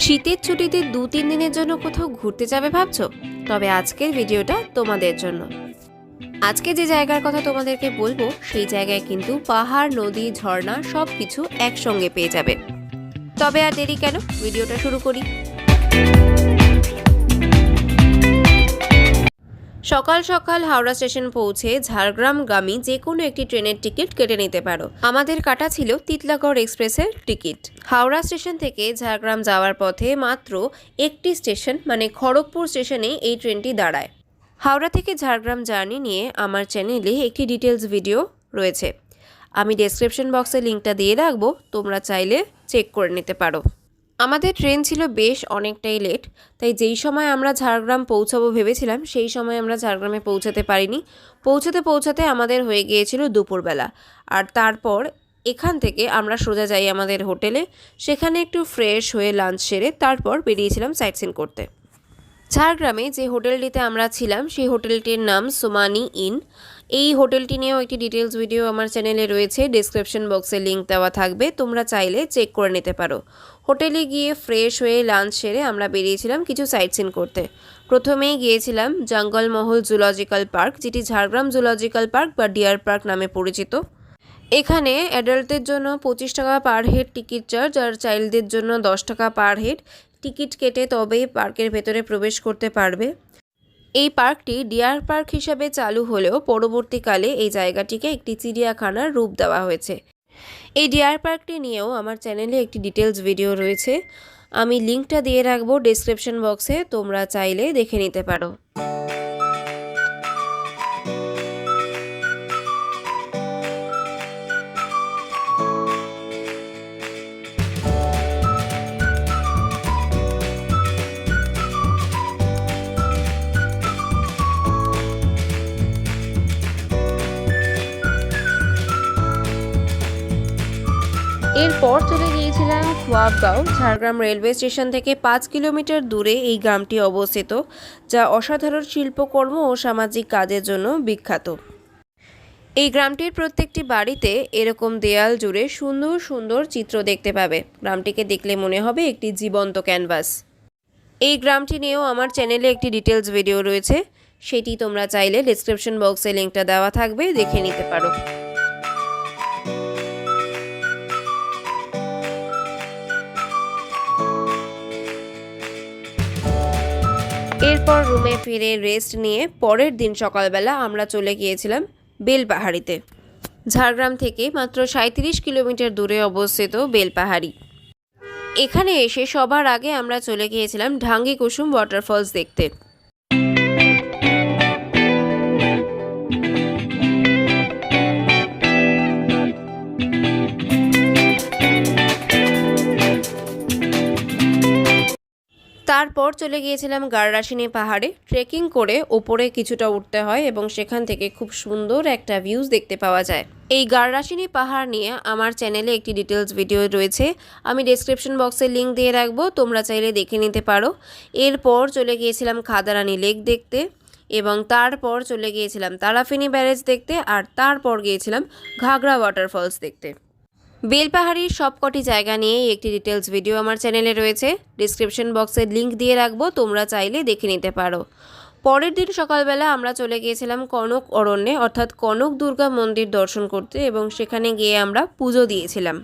শীতের ছুটিতে ২-৩ দিনের জন্য কোথাও ঘুরতে যাবে ভাবছো? তবে আজকের ভিডিওটা তোমাদের জন্য। আজকে যে জায়গার কথা তোমাদেরকে বলবো সেই জায়গায় কিন্তু পাহাড়, নদী, ঝর্ণা সবকিছু একসঙ্গে পেয়ে যাবে। তবে আর দেরি কেন, ভিডিওটা শুরু করি। সকাল সকাল হাওড়া স্টেশন পৌঁছে ঝাড়গ্রামগামী যে কোনো একটি ট্রেনের টিকিট কেটে নিতে পারো। আমাদের কাটা ছিল তিতলাগড় এক্সপ্রেসের টিকিট। হাওড়া স্টেশন থেকে ঝাড়গ্রাম যাওয়ার পথে মাত্র একটি স্টেশন মানে খড়গপুর স্টেশনে এই ট্রেনটি দাঁড়ায়। হাওড়া থেকে ঝাড়গ্রাম জার্নি নিয়ে আমার চ্যানেলে একটি ডিটেলস ভিডিও রয়েছে, আমি ডেসক্রিপশন বক্সে লিঙ্কটা দিয়ে রাখবো, তোমরা চাইলে চেক করে নিতে পারো। আমাদের ট্রেন ছিল বেশ অনেকটাই লেট, তাই যেই সময় আমরা ঝাড়গ্রাম পৌঁছাবো ভেবেছিলাম সেই সময় আমরা ঝাড়গ্রামে পৌঁছাতে পারিনি। পৌঁছাতে আমাদের হয়ে গিয়েছিল দুপুরবেলা। আর তারপর এখান থেকে আমরা সোজা যাই আমাদের হোটেলে, সেখানে একটু ফ্রেশ হয়ে লাঞ্চ সেরে তারপর বেরিয়েছিলাম সাইট সিন করতে। ঝাড়গ্রামে যে হোটেলটিতে আমরা ছিলাম সেই হোটেলটির নাম সোমানি ইন। এই হোটেলটি নিয়েও একটি ডিটেলস ভিডিও আমার চ্যানেলে রয়েছে, ডেসক্রিপশন বক্সে লিঙ্ক দেওয়া থাকবে, তোমরা চাইলে চেক করে নিতে পারো। হোটেলে গিয়ে ফ্রেশ হয়ে লাঞ্চ সেরে আমরা বেরিয়েছিলাম কিছু সাইট সিন করতে। প্রথমেই গিয়েছিলাম জঙ্গলমহল জুলজিক্যাল পার্ক, যেটি ঝাড়গ্রাম জুলজিক্যাল পার্ক বা ডিয়ার পার্ক নামে পরিচিত। এখানে অ্যাডাল্টদের জন্য 25 টাকা পার হেড টিকিট চার্জ, আর চাইল্ডদের জন্য 10 টাকা পার হেড টিকিট কেটে তবেই পার্কের ভেতরে প্রবেশ করতে পারবে। এই পার্কটি ডিয়ার পার্ক হিসাবে চালু হলেও পরবর্তীকালে এই জায়গাটিকে একটি চিড়িয়াখানার রূপ দেওয়া হয়েছে। এই ডিয়ার পার্কটি নিয়েও আমার চ্যানেলে একটি ডিটেলস ভিডিও রয়েছে, আমি লিঙ্কটা দিয়ে রাখবো ডেসক্রিপশন বক্সে, তোমরা চাইলে দেখে নিতে পারো। এরপর চলে গিয়েছিলাম খোয়াবগাঁও। ঝাড়গ্রাম রেলওয়ে স্টেশন থেকে 5 কিলোমিটার দূরে এই গ্রামটি অবস্থিত, যা অসাধারণ শিল্পকর্ম ও সামাজিক কাজের জন্য বিখ্যাত। এই গ্রামটির প্রত্যেকটি বাড়িতে এরকম দেয়াল জুড়ে সুন্দর সুন্দর চিত্র দেখতে পাবে। গ্রামটিকে দেখলে মনে হবে একটি জীবন্ত ক্যানভাস। এই গ্রামটি নিয়েও আমার চ্যানেলে একটি ডিটেলস ভিডিও রয়েছে, সেটি তোমরা চাইলে ডেসক্রিপশন বক্সে লিঙ্কটা দেওয়া থাকবে, দেখে নিতে পারো। এরপর রুমে ফিরে রেস্ট নিয়ে পরের দিন সকালবেলা আমরা চলে গিয়েছিলাম বেলপাহাড়িতে। ঝাড়গ্রাম থেকে মাত্র 37 কিলোমিটার দূরে অবস্থিত বেলপাহাড়ি। এখানে এসে সবার আগে আমরা চলে গিয়েছিলাম ঢাঙ্গি কুসুম ওয়াটারফলস দেখতে। তারপর চলে গিয়েছিলাম গাররাশিনী পাহাড়ে। ট্রেকিং করে ওপরে কিছুটা উঠতে হয় এবং সেখান থেকে খুব সুন্দর একটা ভিউজ দেখতে পাওয়া যায়। এই গাররাশিনী পাহাড় নিয়ে আমার চ্যানেলে একটি ডিটেলস ভিডিও রয়েছে, আমি ডেসক্রিপশন বক্সে লিঙ্ক দিয়ে রাখবো, তোমরা চাইলে দেখে নিতে পারো। এরপর চলে গিয়েছিলাম খাদারানি লেক দেখতে এবং তারপর চলে গিয়েছিলাম তারাফিনী ব্যারেজ দেখতে, আর তারপর গিয়েছিলাম ঘাগরা ওয়াটারফলস দেখতে। বেলপাহাড়ির সবকটি জায়গা নিয়ে একটি ডিটেলস ভিডিও আমার চ্যানেলে রয়েছে, ডিসক্রিপশন বক্সে লিঙ্ক দিয়ে রাখবো, তোমরা চাইলে দেখে নিতে পারো। পরের দিন সকালবেলা আমরা চলে গিয়েছিলাম কনক অরণ্যে, অর্থাৎ কনক দুর্গা মন্দির দর্শন করতে, এবং সেখানে গিয়ে আমরা পুজো দিয়েছিলাম।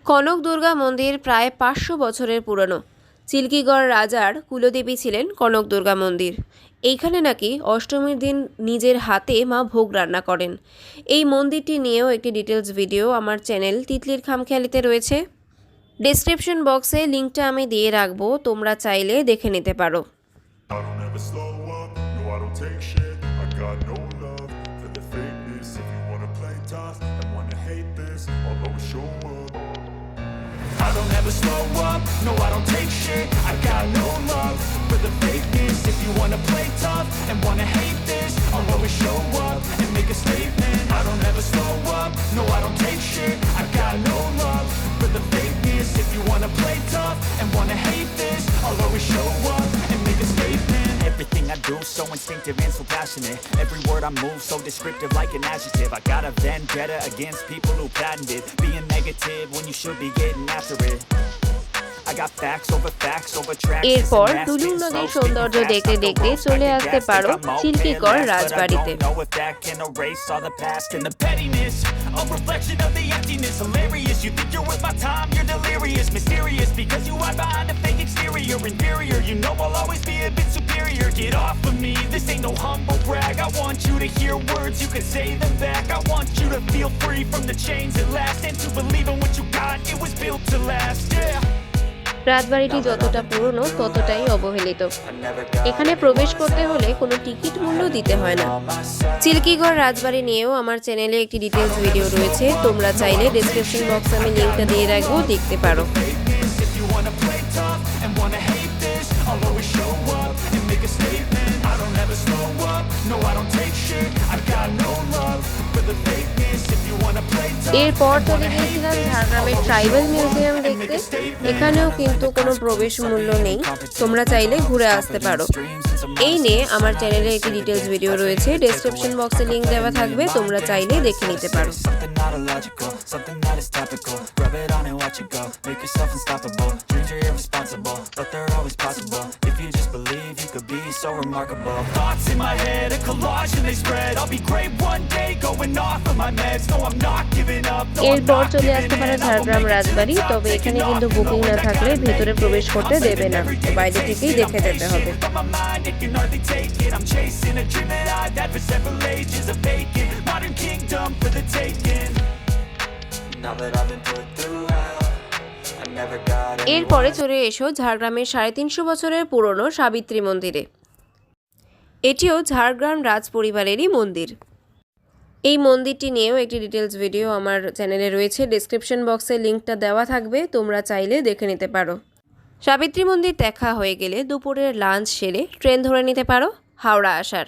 কনক দুর্গা মন্দির প্রায় 500 বছরের পুরনো। চিল্কিগড় রাজার কুলদেবী ছিলেন কনক দুর্গা মন্দির। এইখানে নাকি অষ্টমীর দিন নিজের হাতে মা ভোগ রান্না করেন। এই মন্দিরটি নিয়েও একটি ডিটেলস ভিডিও আমার চ্যানেল তিতলির খামখেয়ালিতে রয়েছে, ডেসক্রিপশন বক্সে লিঙ্কটা আমি দিয়ে রাখবো, তোমরা চাইলে দেখে নিতে পারো। I don't ever slow up, no I don't take shit. I got no love for the fakeness. If you wanna play tough and wanna hate this, I'll always show up and make a statement. I don't ever slow up, no I don't take shit. I got no love for the fakeness. If you wanna play tough and wanna hate this, I'll always show up and make a statement. Everything I do so instinctive and so passionate. Every word I move so descriptive like an adjective. I got a vendetta against people who patented being negative when you should be getting after it. I got facts over tracks. এরপর টুলুং নদীর সৌন্দর্য দেখতে দেখতে চলে আসতে পারো চিল্কিগড় রাজবাড়িতে। Know if that can erase all the past and the pettiness. A reflection of the emptiness. Hilarious. You think you're worth my time, you're delirious. Mysterious because you hide behind a fake exterior. Inferior, you know I'll always be a bit superior. Get off of me, this ain't no humble brag. I want you to hear words, you can say them back. I want you to feel free from the chains at last, and to believe in what you got, it was built to last. Yeah. রাজবাড়িটি যতটা পুরনো ততটাই অবহেলিত। এখানে প্রবেশ করতে হলে কোনো ticket মূল্য দিতে হয় না। চিল্কিগড় রাজবাড়ি নিয়েও আমার চ্যানেলে একটি ডিটেলস ভিডিও রয়েছে, তোমরা চাইলে ডেসক্রিপশন বক্সে আমি লিঙ্কটা দিয়ে রাখবো, দেখতে পারো। If you wanna play tough and wanna hate this, I'll always show up and make a statement. I don't ever slow up, no I don't take shit. I've got no love for the fakeness. If you wanna play tough. এরপর চলে গিয়েছিলাম ঝাড়গ্রামের tribal museum দেখতে। এখানেও কিন্তু কোনো প্রবেশ মূল্য নেই, তোমরা চাইলে ঘুরে আসতে পারো। এই নিয়ে আমার চ্যানেলে একটি ডিটেলস ভিডিও রয়েছে, ডেসক্রিপশন বক্সে লিঙ্ক দেওয়া থাকবে, তোমরা চাইলে দেখে নিতে পারো। Something not illogical, something that is topical. Rub it on and watch it go. Make yourself unstoppable. Dreams are irresponsible, but they're always possible. If you just believe, you could be so remarkable. Thoughts in my head, a collage and they spread. I'll be great one day, going off of my meds. No, I'm not giving up. No, I'm এরপর not চলে giving আসতে পারে in. Jhargram রাজবাড়ি, তবে এখানে কিন্তু booking না থাকলে ভেতরে প্রবেশ করতে দেবে না, বাইরে থেকেই দেখে যেতে হবে। But my mind, it can hardly take it. I'm chasing a dream that I've had for several ages. A vacant modern kingdom for the taking. Now that I've been put through hell, I never got এরপরে চলে এসো ঝাড়গ্রামের 350 বছরের পুরনো সাবিত্রী মন্দিরে। এটিও ঝাড়গ্রাম রাজ পরিবারেরই মন্দির। এই মন্দিরটি নিয়েও একটি ডিটেলস ভিডিও আমার চ্যানেলে রয়েছে, ডেসক্রিপশন বক্সে লিঙ্কটা দেওয়া থাকবে, তোমরা চাইলে দেখে নিতে পারো। সাবিত্রী মন্দির দেখা হয়ে গেলে দুপুরের লাঞ্চ সেরে ট্রেন ধরে নিতে পারো হাওড়া আসার,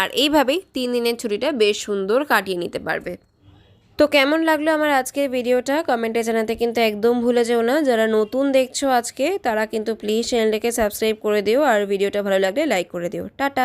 আর এইভাবেই 3 দিনের ছুটিটা বেশ সুন্দর কাটিয়ে নিতে পারবে। তো কেমন লাগলো আমার আজকের ভিডিওটা কমেন্টে জানাতে কিন্তু একদম ভুলে যেও না। যারা নতুন দেখছো আজকে তারা কিন্তু প্লিজ চ্যানেলটাকে সাবস্ক্রাইব করে দিও, আর ভিডিওটা ভালো লাগলে লাইক করে দিও। টাটা।